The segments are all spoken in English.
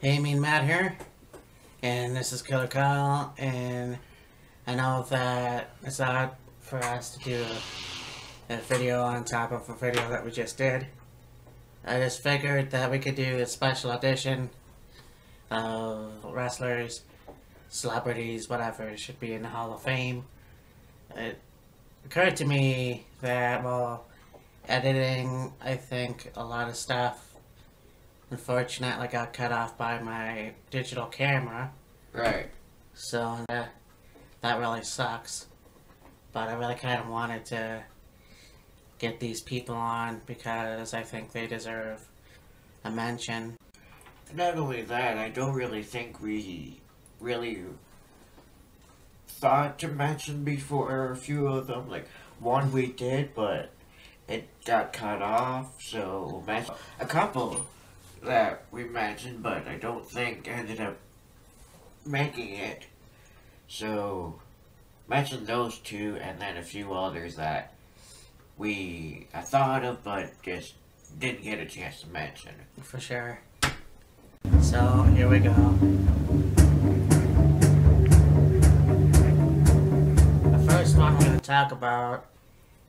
Hey, Mean Matt here, and this is Killer Kyle, and I know that it's odd for us to do a video on top of a video that we just did. I just figured that we could do a special edition of wrestlers, celebrities, whatever should be in the Hall of Fame. It occurred to me that, well, editing, I think a lot of stuff unfortunately got cut off by my digital camera. Right. So that really sucks. But I really kind of wanted to get these people on because I think they deserve a mention. Not only that, I don't really think we really thought to mention before a few of them. Like, one we did, but it got cut off, so we'll mention a couple that we mentioned, but I don't think ended up making it. So, mention those two, and then a few others that we thought of, but just didn't get a chance to mention. For sure. So, here we go. The first one we're going to talk about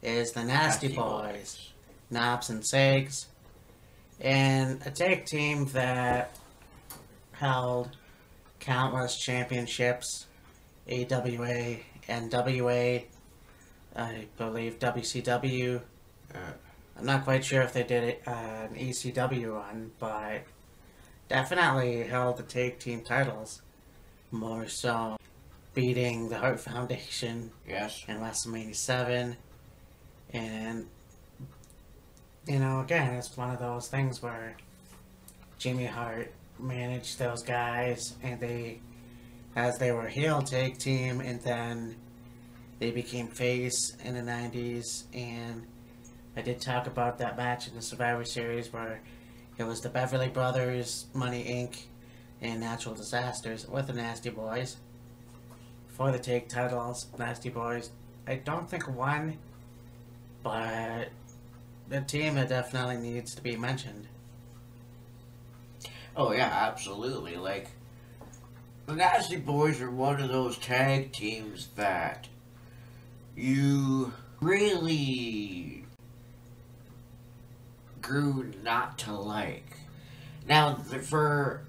is the Nasty Boys, Knobs and Sags, and a tag team that held countless championships, AWA, NWA, I believe WCW. I'm not quite sure if they did an ECW run, but definitely held the tag team titles, more so beating the Hart Foundation. Yes. In WrestleMania 7, and you know, again, it's one of those things where Jimmy Hart managed those guys, and as they were heel tag team, and then they became face in the 90s, and I did talk about that match in the Survivor Series where it was the Beverly Brothers, Money Inc., and Natural Disasters with the Nasty Boys for the tag titles. Nasty Boys, I don't think won, but the team that definitely needs to be mentioned. Oh yeah, absolutely. Like, the Nasty Boys are one of those tag teams that you really grew not to like. Now, for,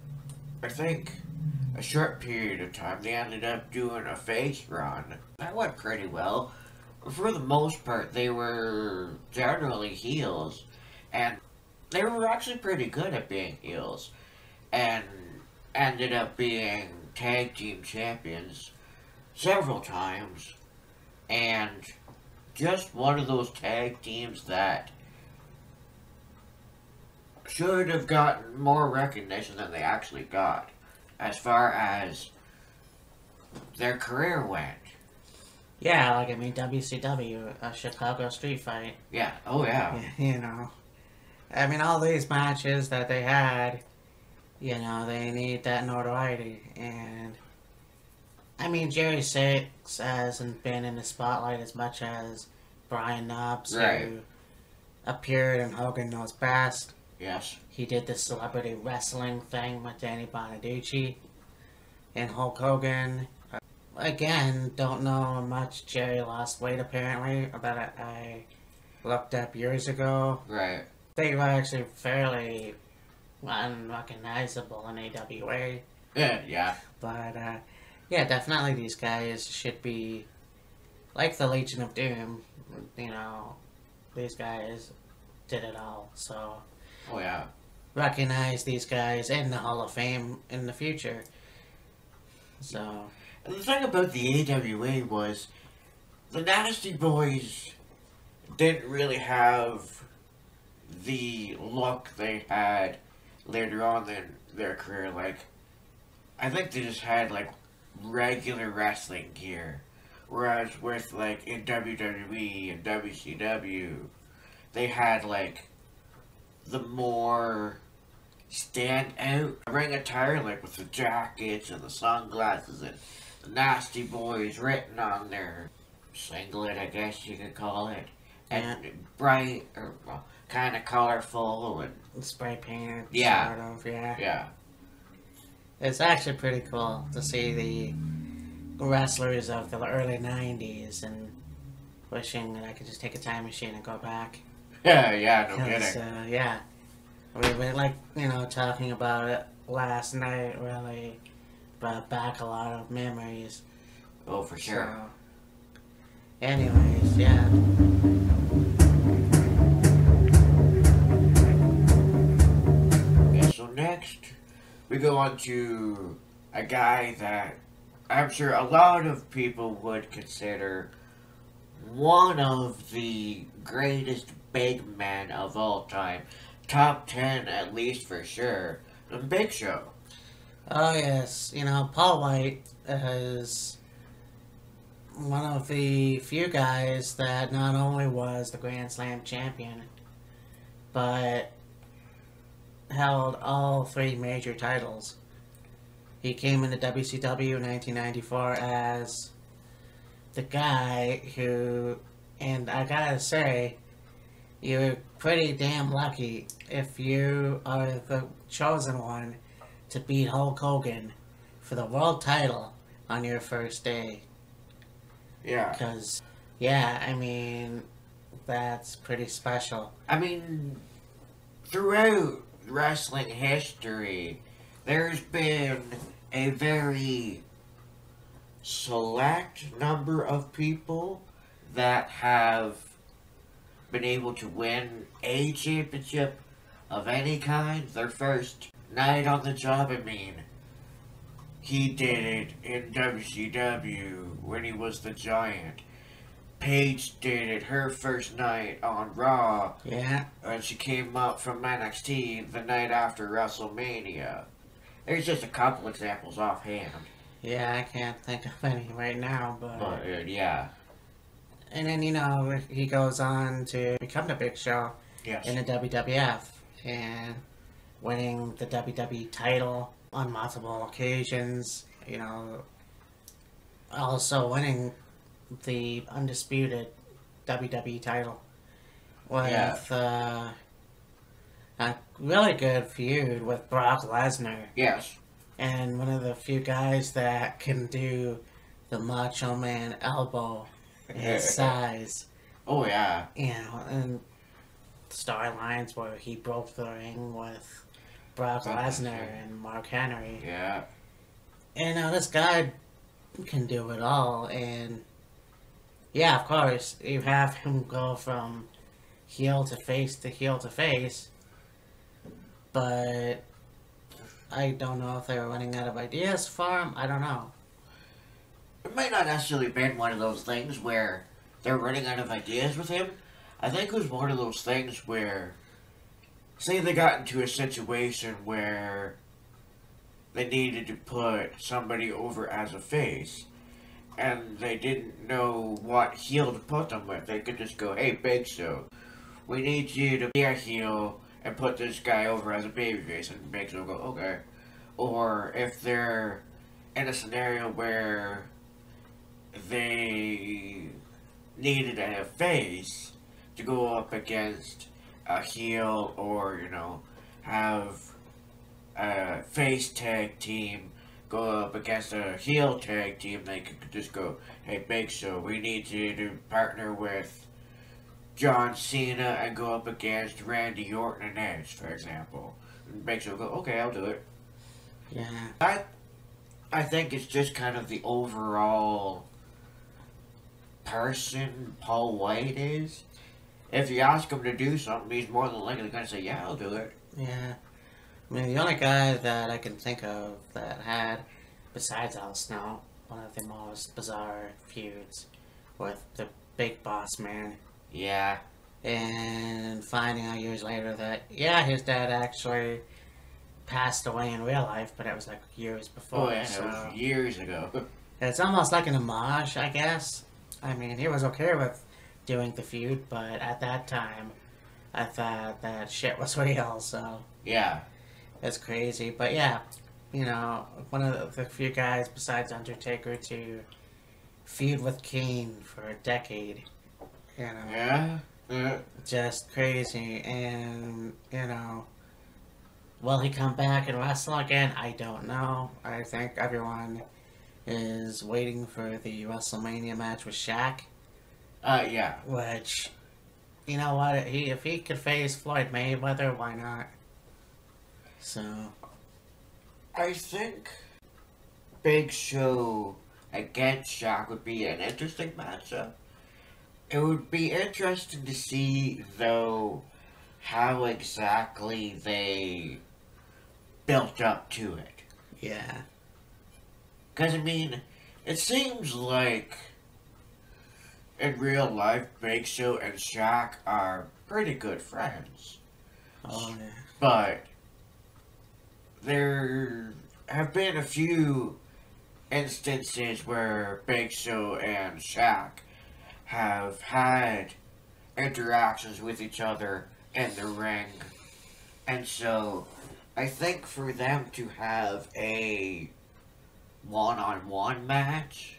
I think, a short period of time, they ended up doing a face run. That went pretty well. For the most part, they were generally heels, and they were actually pretty good at being heels, and ended up being tag team champions several times, and just one of those tag teams that should have gotten more recognition than they actually got, as far as their career went. Yeah, like, I mean, WCW, a Chicago Street Fight. Yeah, oh yeah. You know, I mean, all these matches that they had, you know, they need that notoriety. And, I mean, Jerry Six hasn't been in the spotlight as much as Brian Knobbs, right, who appeared in Hogan Knows Best. Yes. He did the celebrity wrestling thing with Danny Bonaducci and Hulk Hogan. Again, don't know how much Jerry lost weight apparently, but I looked up years ago. Right. They were actually fairly unrecognizable in AWA. Yeah. But, yeah, definitely these guys should be, like the Legion of Doom, you know, these guys did it all, so. Oh yeah. Recognize these guys in the Hall of Fame in the future. So. And the thing about the AWA was, the Nasty Boys didn't really have the look they had later on in their career. Like, I think they just had, like, regular wrestling gear. Whereas with, like, in WWE and WCW, they had, like, the more stand out ring attire, like with the jackets and the sunglasses and the Nasty Boys written on their singlet, I guess you could call it, and bright, or well, kind of colorful and spray painted. Yeah. Sort of, yeah. Yeah. It's actually pretty cool to see the wrestlers of the early 90s and wishing that I could just take a time machine and go back. Yeah, yeah, no Because, kidding. yeah, we were like, talking about it last night really brought back a lot of memories. Oh, for sure. So, anyways, yeah. Yeah, so next, we go on to a guy that I'm sure a lot of people would consider one of the greatest big men of all time. Top 10 at least for sure. The Big Show. Oh, yes. Paul White is one of the few guys that not only was the Grand Slam champion, but held all three major titles. He came into WCW in 1994 as the guy who, and I gotta say, you're pretty damn lucky if you are the chosen one to beat Hulk Hogan for the world title on your first day. Yeah. Because, yeah, I mean, that's pretty special. I mean, throughout wrestling history, there's been a very select number of people that have been able to win a championship of any kind their first night on the job. I mean, he did it in WCW when he was the Giant. Paige did it her first night on Raw. Yeah. And she came up from NXT the night after WrestleMania. There's just a couple examples offhand. Yeah, I can't think of any right now, But, yeah. And then, he goes on to become the Big Show Yes. in the WWF and winning the WWE title on multiple occasions, also winning the undisputed WWE title with a really good feud with Brock Lesnar. Yes. And one of the few guys that can do the Macho Man elbow in his size. Oh, yeah. And storylines where he broke the ring with Brock Lesnar and Mark Henry. Yeah. And this guy can do it all. And yeah, of course, you have him go from heel to face to heel to face. But I don't know if they were running out of ideas for him. I don't know. It might not necessarily been one of those things where they're running out of ideas with him. I think it was one of those things where, say they got into a situation where they needed to put somebody over as a face, and they didn't know what heel to put them with. They could just go, hey, Big Show, we need you to be a heel and put this guy over as a babyface, and Big Show will go, okay. Or if they're in a scenario where they needed a face to go up against a heel, or, have a face tag team go up against a heel tag team, they could just go, hey, Big Show, we need you to partner with John Cena and go up against Randy Orton and Edge, for example. And Big Show will go, okay, I'll do it. Yeah. I think it's just kind of the overall person Paul White is. If you ask him to do something, he's more than likely going to say, yeah, I'll do it. Yeah. I mean, the only guy that I can think of that had, besides Al Snow, one of the most bizarre feuds with the Big Boss Man. Yeah. And finding out years later that, yeah, his dad actually passed away in real life, but it was like years before. Oh, yeah, so it was years ago. it's almost like an homage, I guess. I mean, he was okay with doing the feud, but at that time, I thought that shit was real, so. Yeah. It's crazy. But yeah, one of the few guys besides Undertaker to feud with Kane for a decade. Yeah. Just crazy. And, Will he come back and wrestle again? I don't know. I think everyone is waiting for the WrestleMania match with Shaq. Yeah. Which, you know what? If he could face Floyd Mayweather, why not? So, I think Big Show against Shaq would be an interesting matchup. It would be interesting to see, though, how exactly they built up to it. yeah. Because, I mean, it seems like in real life, Big Show and Shaq are pretty good friends. Oh, yeah. But there have been a few instances where Big Show and Shaq have had interactions with each other in the ring. And so, I think for them to have a one-on-one match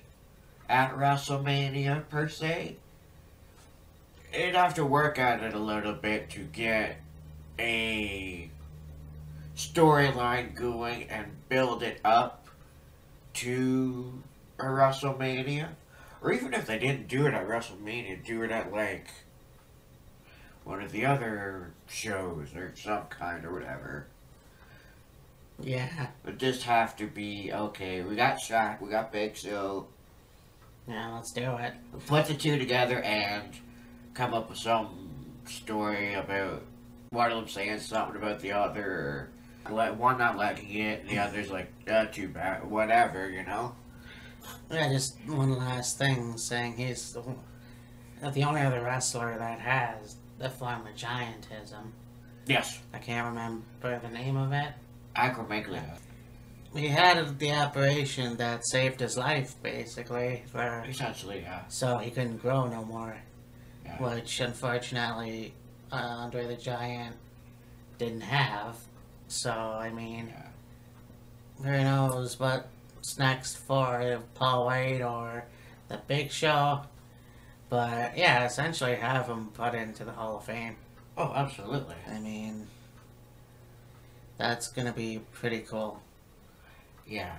at WrestleMania, per se, they'd have to work at it a little bit to get a storyline going and build it up to a WrestleMania. Or even if they didn't do it at WrestleMania, do it at, like, one of the other shows or some kind or whatever. Yeah. But just have to be, okay, we got Shaq, we got Big Show. Yeah, let's do it. Put the two together and come up with some story about one of them saying something about the other, or one not liking it, and the other's like, too bad, whatever, you know? Yeah, just one last thing, saying he's the only other wrestler that has the form of giantism. Yes. I can't remember the name of it. Acromegaly. He had the operation that saved his life, basically, Essentially, yeah. so he couldn't grow no more. Yeah. Which, unfortunately, Andre the Giant didn't have. So, I mean, Yeah. who knows what's next for Paul White or the Big Show. But, yeah, essentially have him put into the Hall of Fame. Oh, absolutely. I mean, that's gonna be pretty cool. Yeah.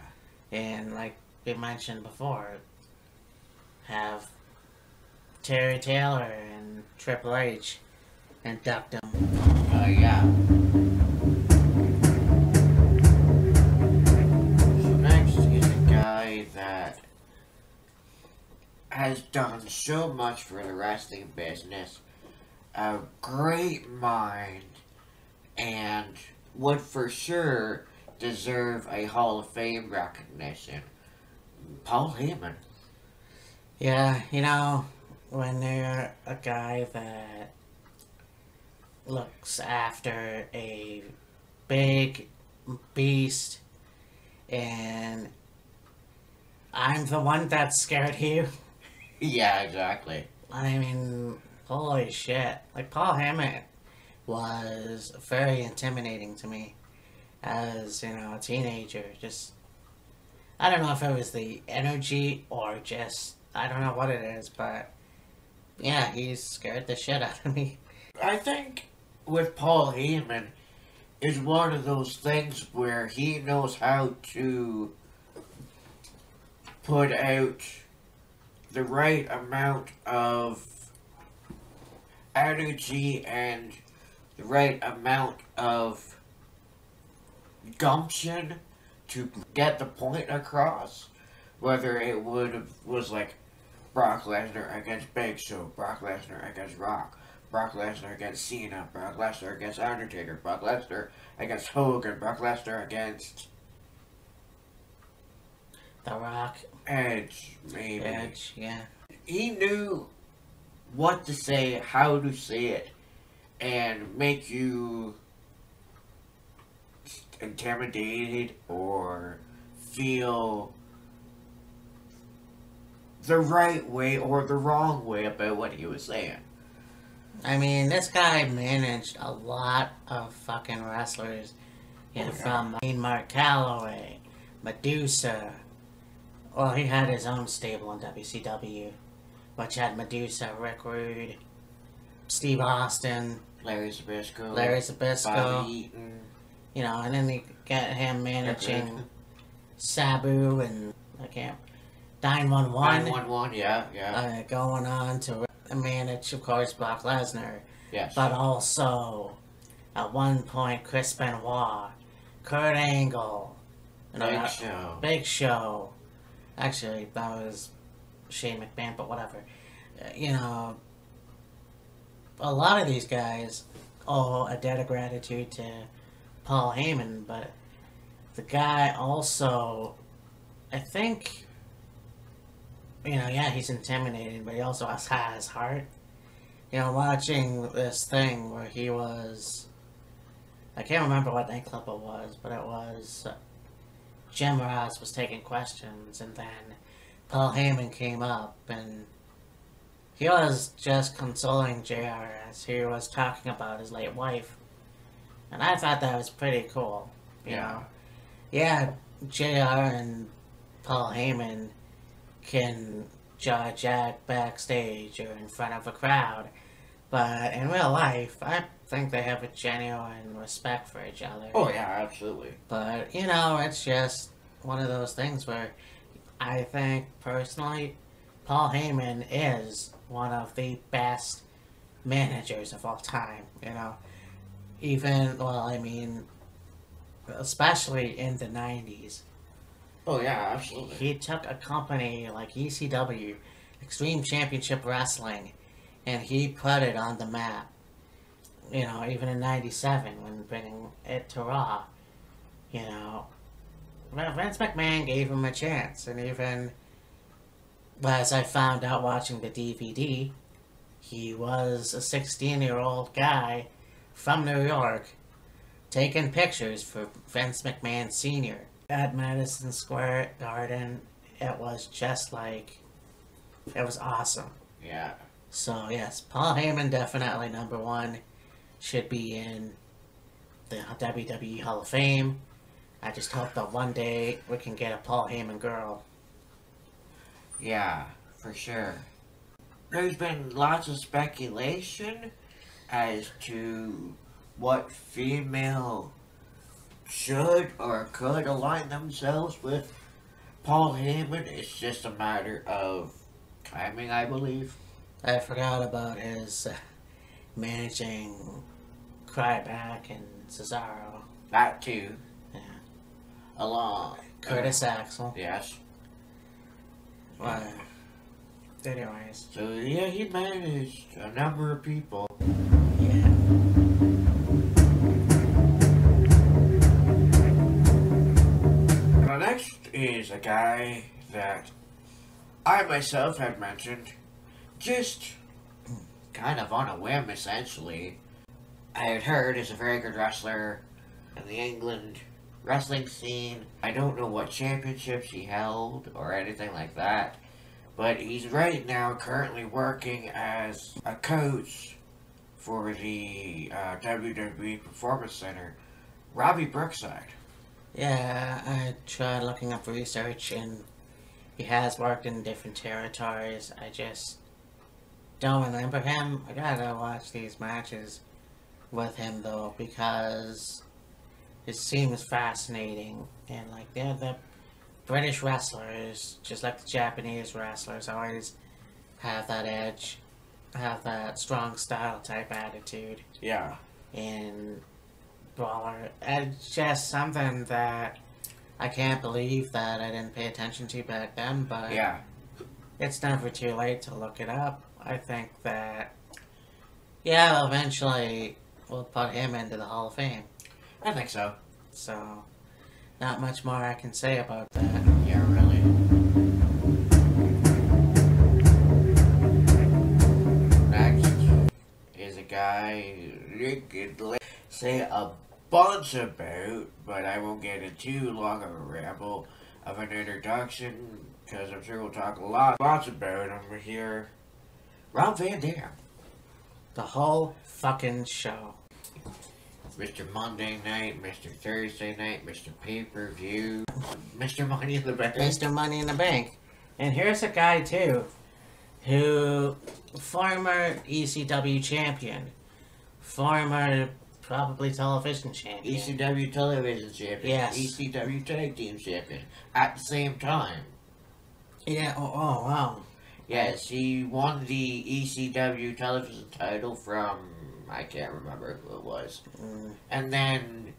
And like we mentioned before, have Terry Taylor and Triple H induct him. Yeah. So next is a guy that has done so much for the wrestling business, a great mind, and would for sure deserve a Hall of Fame recognition. Paul Heyman. Yeah, you know, when you're a guy that looks after a big beast and I'm the one that's scared of you. Yeah, exactly. I mean, holy shit. Like, Paul Heyman was very intimidating to me as, you know, a teenager. Just, I don't know if it was the energy or just, I don't know what it is, but yeah, he scared the shit out of me. I think with Paul Heyman is one of those things where he knows how to put out the right amount of energy and the right amount of gumption to get the point across. Whether it was like Brock Lesnar against Big Show, Brock Lesnar against Rock, Brock Lesnar against Cena, Brock Lesnar against Undertaker, Brock Lesnar against Hogan, Brock Lesnar against The Rock. Edge, maybe. Edge, yeah. He knew what to say, how to say it, and make you intimidated or feel the right way or the wrong way about what he was saying. I mean, this guy managed a lot of fucking wrestlers. You know, from Mark Calloway, Medusa. Well, he had his own stable in WCW, which had Medusa, Rick Rude, Steve Austin, Larry Zbyszko, Larry Zbyszko, Bobby Eaton. You know, and then you get him managing Sabu and, I can't, 911. 911, yeah. Going on to manage, of course, Brock Lesnar. Yes. But also, at one point, Chris Benoit, Kurt Angle, Big Show. Actually, that was Shane McMahon, but whatever. You know, a lot of these guys owe a debt of gratitude to Paul Heyman, but the guy also, I think, you know, yeah, he's intimidating, but he also has heart. You know, watching this thing where he was, I can't remember what nightclub it was, but it was Jim Ross was taking questions, and then Paul Heyman came up, and he was just consoling JR as he was talking about his late wife. And I thought that was pretty cool, you know. Yeah, JR and Paul Heyman can jaw jack backstage or in front of a crowd, but in real life, I think they have a genuine respect for each other. Oh, yeah, absolutely. But, you know, it's just one of those things where I think, personally, Paul Heyman is one of the best managers of all time, you know. Even, well, I mean, especially in the 90s. Oh, yeah, absolutely. He took a company like ECW, Extreme Championship Wrestling, and he put it on the map. You know, even in 97, when bringing it to Raw, you know, Vince McMahon gave him a chance, and even, as I found out watching the DVD, he was a 16-year-old guy from New York taking pictures for Vince McMahon Sr. at Madison Square Garden. It was just like, it was awesome. Yeah. So, yes, Paul Heyman definitely number one. Should be in the WWE Hall of Fame. I just hope that one day we can get a Paul Heyman girl. Yeah, for sure. There's been lots of speculation as to what female should or could align themselves with Paul Heyman. It's just a matter of timing, I believe. I forgot about his managing Ryback and Cesaro. That too. Yeah. Along. Curtis Axel. Yes. Well, anyways. So, yeah, he managed a number of people. Yeah. Now, next is a guy that I myself had mentioned, just kind of on a whim, essentially. I had heard is a very good wrestler in the England wrestling scene. I don't know what championships he held or anything like that, but he's right now currently working as a coach for the WWE Performance Center, Robbie Brookside. Yeah, I tried looking up research, and he has worked in different territories. I just don't remember him. I gotta watch these matches with him, though, because it seems fascinating. And, like, they're the British wrestlers, just like the Japanese wrestlers, always have that edge, have that strong style type attitude. Yeah. And brawler. It's just something that I can't believe that I didn't pay attention to back then, but Yeah. it's never too late to look it up. I think that, yeah, eventually we'll put him into the Hall of Fame. I think so. So, not much more I can say about that. Yeah, really. Next is a guy you could say a bunch about, but I won't get into too long of a ramble of an introduction, because I'm sure we'll talk lots about him here. Rob Van Dam. The whole fucking show. Mr. Monday Night, Mr. Thursday Night, Mr. Pay-Per-View, Mr. Money in the Bank. Mr. Money in the Bank. And here's a guy, too, who, former ECW champion, former probably television champion. ECW television champion. Yes. ECW tag team champion. At the same time. Yeah, oh wow. Yes, he won the ECW television title from, I can't remember who it was. And then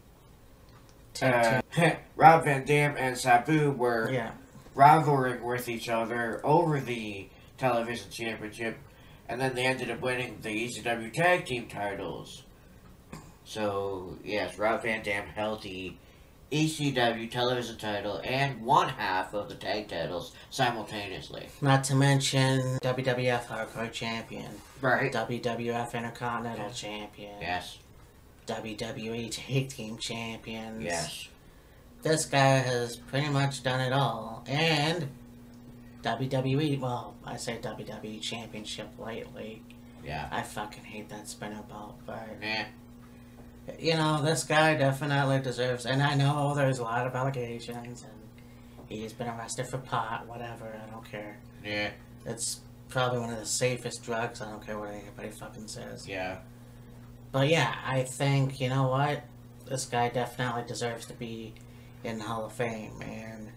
Rob Van Dam and Sabu were rivaling with each other over the television championship, and then they ended up winning the ECW tag team titles. So, yes, Rob Van Dam held the ECW television title and one half of the tag titles simultaneously. Not to mention WWF Hardcore Champion. Right. WWF Intercontinental Champion. Yes. WWE Tag Team Champions. Yes. This guy has pretty much done it all. And WWE, well, I say WWE Championship lately. Yeah. I fucking hate that spinner belt, but... Yeah. You know, this guy definitely deserves... And I know there's a lot of allegations, and he's been arrested for pot, whatever, I don't care. Yeah. It's probably one of the safest drugs, I don't care what anybody fucking says. Yeah. But yeah, I think, you know what? This guy definitely deserves to be in the Hall of Fame, and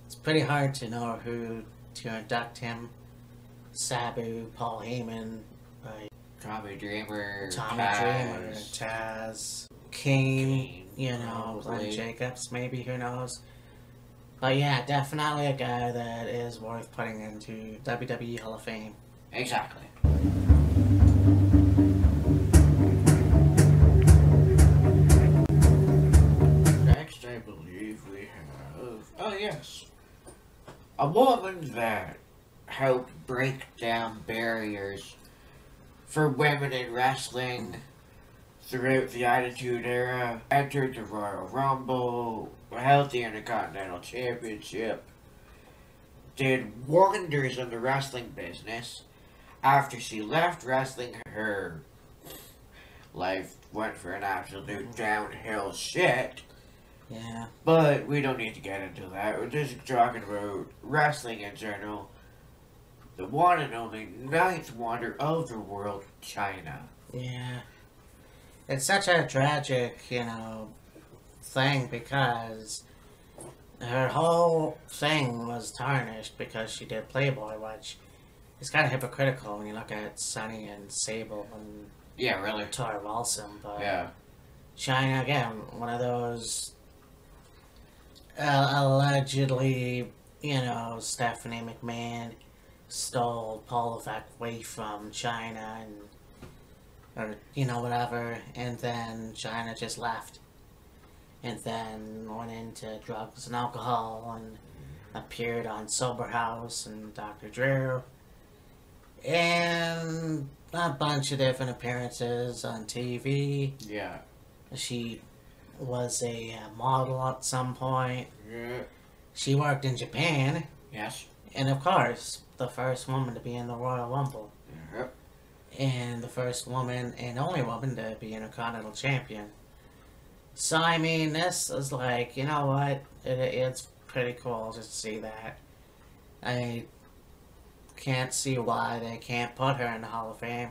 it's pretty hard to know who to induct him. Sabu, Paul Heyman, Tommy Dreamer, Taz, Kane, you know, Glenn Jacobs, maybe, who knows. But yeah, definitely a guy that is worth putting into WWE Hall of Fame. Exactly. Next, I believe we have... Oh, yes. A woman that helped break down barriers for women in wrestling throughout the Attitude Era, entered the Royal Rumble, held the Intercontinental Championship, did wonders in the wrestling business. After she left wrestling, her life went for an absolute downhill shit. Yeah. But we don't need to get into that. We're just talking about wrestling in general. The one and only ninth wonder of the world, China. Yeah. It's such a tragic, you know, thing because her whole thing was tarnished because she did Playboy, which is kind of hypocritical when you look at Sonny and Sable and Yeah, really. Tori Wilson, but Yeah. China, again, one of those allegedly, you know, Stephanie McMahon stole Paul Levesque away from China and, or, you know, whatever, and then China just left. And then went into drugs and alcohol and appeared on Sober House and Dr. Drew. And a bunch of different appearances on TV. Yeah. She was a model at some point. Yeah. She worked in Japan. Yes. And of course, the first woman to be in the Royal Rumble. Yep. And the first woman and only woman to be Intercontinental Champion. So, I mean, this is like, you know what? It's pretty cool just to see that. I can't see why they can't put her in the Hall of Fame,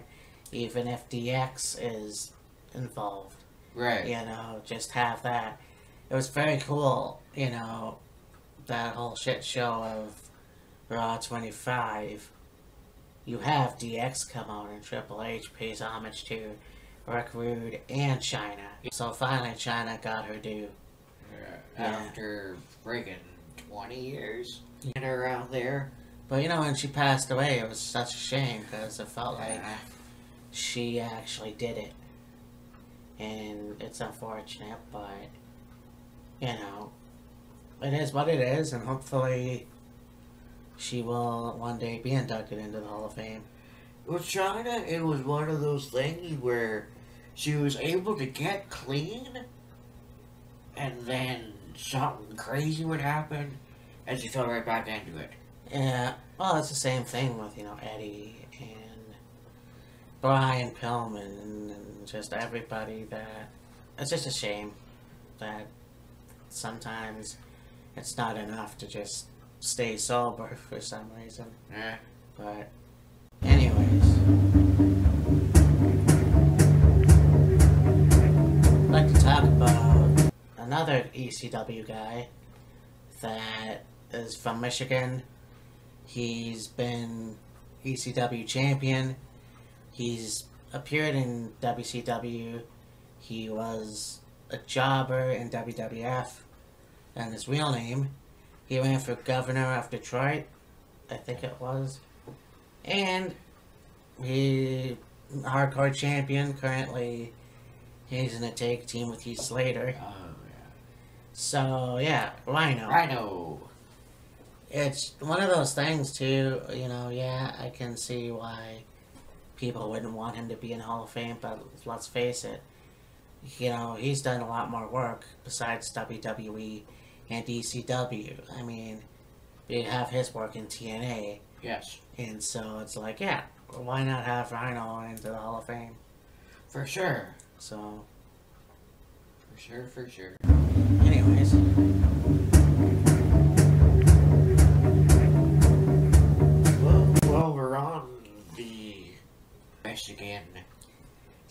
even if DX is involved. Right. You know, just have that. It was very cool, you know, that whole shit show of Raw 25. You have DX come out and Triple H pays homage to Rick Rude and China. So finally China got her due. Yeah. After friggin' 20 years and around there. But you know, when she passed away, it was such a shame because it felt like she actually did it. And it's unfortunate, but, you know, it is what it is, and hopefully she will one day be inducted into the Hall of Fame. With China, it was one of those things where she was able to get clean, and then something crazy would happen, and she fell right back into it. Yeah, well, it's the same thing with, you know, Eddie and Brian Pillman and just everybody that... It's just a shame that sometimes it's not enough to just stay sober for some reason. Yeah. But, anyways. another ECW guy that is from Michigan. He's been ECW champion. He's appeared in WCW. He was a jobber in WWF. And his real name, he ran for governor of Detroit, I think it was. And he, hardcore champion, currently he's in a tag team with Heath Slater. Oh, yeah. So, yeah, Rhino. Rhino. It's one of those things, too, you know, yeah, I can see why people wouldn't want him to be in Hall of Fame, but let's face it, you know, he's done a lot more work besides WWE and ECW. I mean, you have his work in TNA. Yes. And so it's like, yeah, why not have Rhino into the Hall of Fame? For sure. So. For sure. Anyways. Well, we're on the Michigan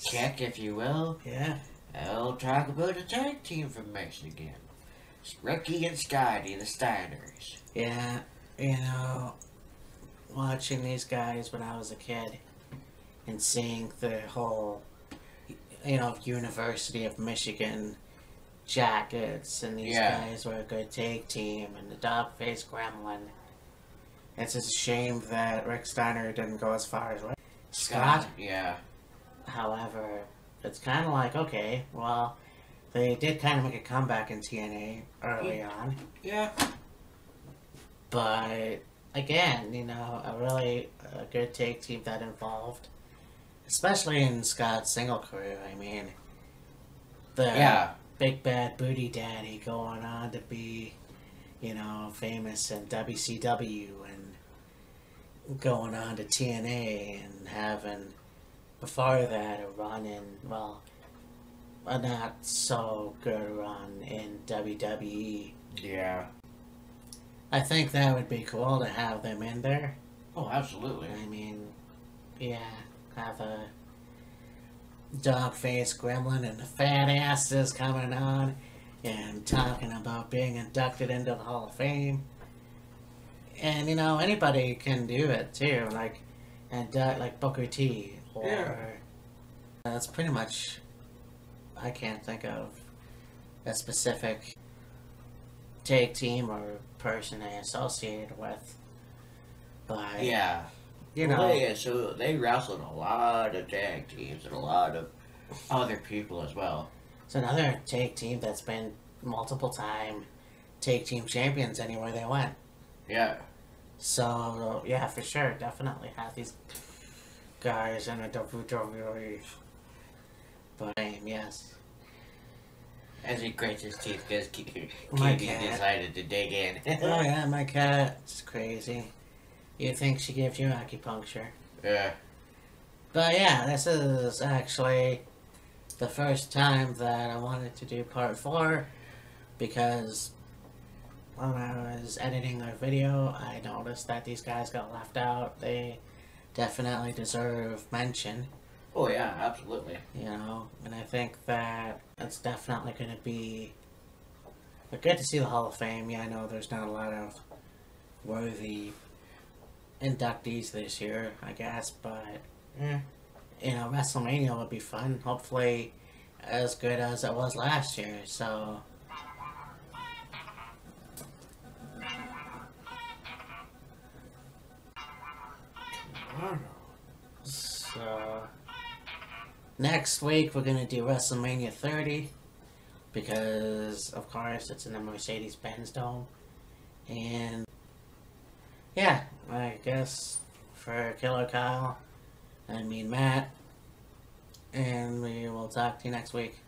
kick, if you will. Yeah. I'll talk about a tag team from Michigan. It's Ricky and Scotty, the Steiners. Yeah, you know, watching these guys when I was a kid and seeing the whole, you know, University of Michigan jackets, and these guys were a good tag team, and the dog-faced gremlin. It's a shame that Rick Steiner didn't go as far as Scott. Yeah. However, it's kind of like, okay, well, they did kind of make a comeback in TNA early on. Yeah. But, again, you know, a good tag team that involved, especially in Scott's single career. I mean, the big bad booty daddy going on to be, you know, famous in WCW and going on to TNA and having, before that, a run in, well, a not so good run in WWE. Yeah. I think that would be cool to have them in there. Oh, absolutely. I mean, yeah, have a dog-faced gremlin and the fat asses coming on and talking about being inducted into the Hall of Fame. And, you know, anybody can do it, too, like Booker T. Or, that's pretty much, I can't think of a specific tag team or person I associated with. But, you know. So they wrestled a lot of tag teams and a lot of other people as well. It's another tag team that's been multiple time tag team champions anywhere they went. Yeah. So, yeah, for sure, definitely have these guys in a WWE. But, yes. As he grits his teeth because Katie decided to dig in. Oh, yeah, my cat's crazy. You think she gives you acupuncture. Yeah. But, yeah, this is actually the first time that I wanted to do part 4 because when I was editing our video, I noticed that these guys got left out. They definitely deserve mention. Oh, yeah, absolutely. You know, and I think that it's definitely going to be good to see the Hall of Fame. Yeah, I know there's not a lot of worthy inductees this year, I guess, but, you know, WrestleMania would be fun. Hopefully as good as it was last year, so. So, next week we're going to do WrestleMania 30 because, of course, it's in the Mercedes-Benz Dome. And, yeah, I guess for Killer Kyle, I mean Matt, and we will talk to you next week.